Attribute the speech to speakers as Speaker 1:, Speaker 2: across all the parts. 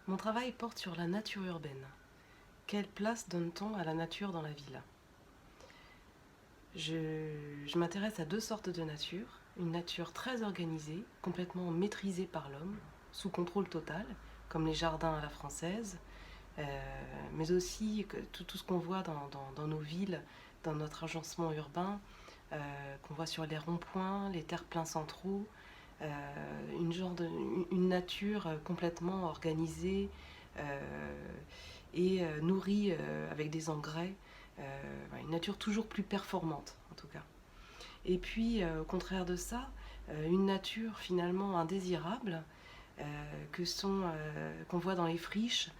Speaker 1: Mon travail porte sur la nature urbaine. Quelle place donne-t-on à la nature dans la ville? Je m'intéresse à deux sortes de nature. Une nature très organisée, complètement maîtrisée par l'homme, sous contrôle total, comme les jardins à la française, mais aussi tout ce qu'on voit dans nos villes, dans notre agencement urbain, qu'on voit sur les ronds-points, les terre-pleins centraux, une nature complètement organisée et nourrie avec des engrais, une nature toujours plus performante en tout cas. Et puis au contraire de ça, une nature finalement indésirable qu'on voit dans les friches,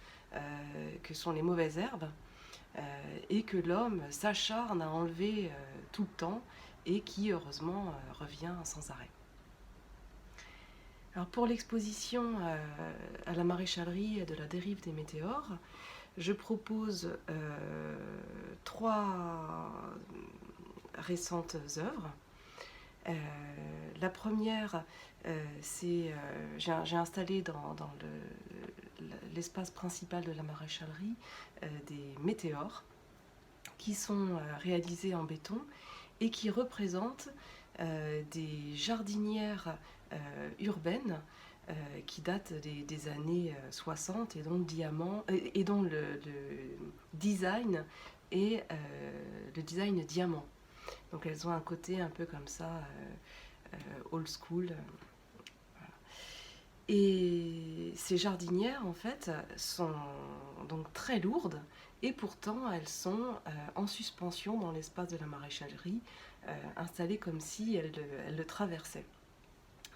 Speaker 1: que sont les mauvaises herbes, et que l'homme s'acharne à enlever tout le temps et qui heureusement revient sans arrêt. Alors pour l'exposition à la maréchalerie de la dérive des météores, je propose trois récentes œuvres. La première, j'ai installé dans l'espace principal de la maréchalerie des météores qui sont réalisés en béton et qui représentent des jardinières urbaines qui datent des années 60 et dont le design est le design diamant. Donc elles ont un côté un peu comme ça, old school. Voilà. Et ces jardinières, en fait, sont donc très lourdes et pourtant elles sont en suspension dans l'espace de la maréchalerie, installées comme si elles le traversaient.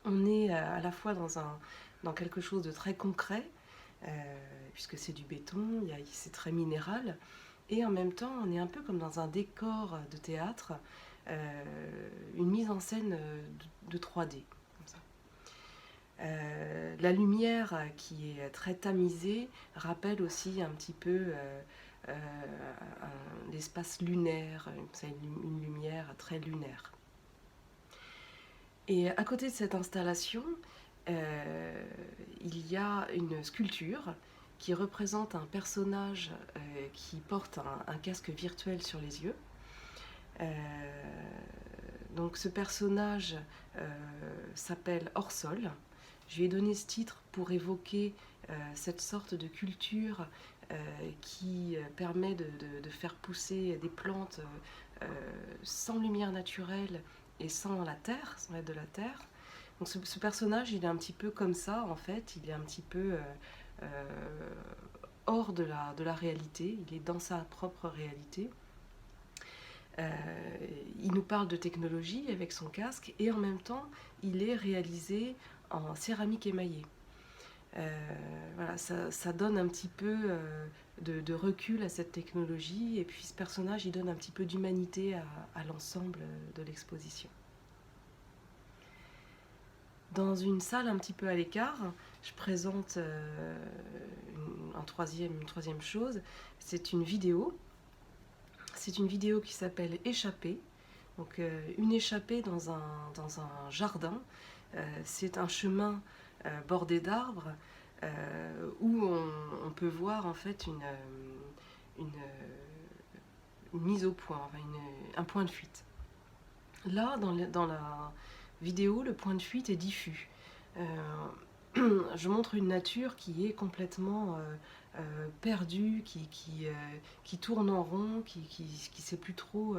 Speaker 1: On est à la fois dans quelque chose de très concret, puisque c'est du béton, c'est très minéral, et en même temps on est un peu comme dans un décor de théâtre, une mise en scène de 3D. Comme ça. La lumière qui est très tamisée rappelle aussi un petit peu l'espace lunaire, c'est une lumière très lunaire. Et à côté de cette installation, il y a une sculpture qui représente un personnage qui porte un casque virtuel sur les yeux. Donc ce personnage s'appelle Orsol. Je lui ai donné ce titre pour évoquer cette sorte de culture qui permet de faire pousser des plantes sans lumière naturelle et sans la terre, sans l'aide de la terre. Donc ce personnage, il est un petit peu comme ça en fait, il est un petit peu hors de la réalité, il est dans sa propre réalité. Il nous parle de technologie avec son casque et en même temps, il est réalisé en céramique émaillée. Voilà, ça donne un petit peu de recul à cette technologie et puis ce personnage, il donne un petit peu d'humanité à l'ensemble de l'exposition. Dans une salle un petit peu à l'écart, je présente une troisième chose, c'est une vidéo. C'est une vidéo qui s'appelle Échappée. Donc une échappée dans un jardin. C'est un chemin bordé d'arbres où on peut voir en fait une mise au point, enfin un point de fuite. Là, dans la vidéo, le point de fuite est diffus. Je montre une nature qui est complètement perdue, qui tourne en rond, qui ne sait plus trop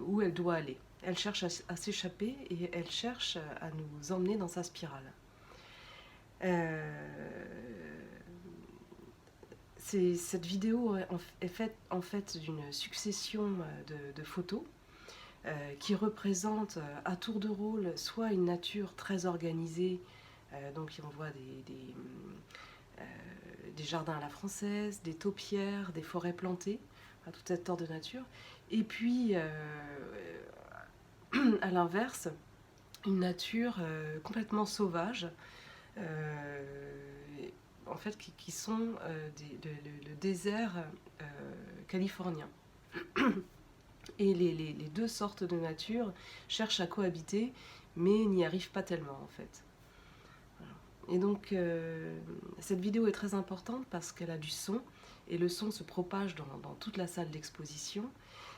Speaker 1: où elle doit aller. Elle cherche à s'échapper et elle cherche à nous emmener dans sa spirale. Cette vidéo est faite en fait d'une succession de photos qui représentent à tour de rôle soit une nature très organisée, donc on voit des jardins à la française, des taupières, des forêts plantées, toute cette sorte de nature, et puis à l'inverse, une nature complètement sauvage, en fait qui sont le désert californien. Et les deux sortes de nature cherchent à cohabiter, mais n'y arrivent pas tellement en fait. Voilà. Et donc, cette vidéo est très importante parce qu'elle a du son, et le son se propage dans toute la salle d'exposition.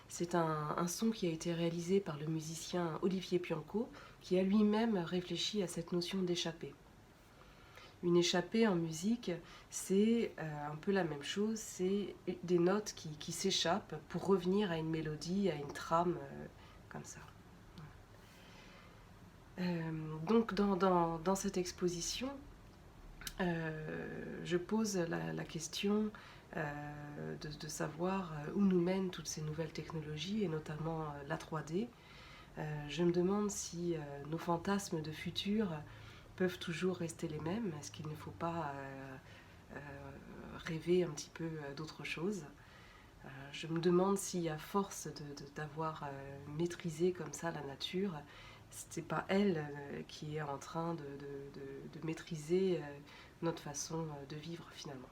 Speaker 1: C'est un son qui a été réalisé par le musicien Olivier Pianco, qui a lui-même réfléchi à cette notion d'échappée. Une échappée en musique, c'est un peu la même chose, c'est des notes qui s'échappent pour revenir à une mélodie, à une trame, comme ça. Donc dans cette exposition, je pose la question de savoir où nous mènent toutes ces nouvelles technologies, et notamment la 3D. Je me demande si nos fantasmes de futur peuvent toujours rester les mêmes. Est-ce qu'il ne faut pas euh, rêver un petit peu d'autre chose? Je me demande si, à force d'avoir maîtrisé comme ça la nature, c'est pas elle qui est en train de maîtriser notre façon de vivre finalement.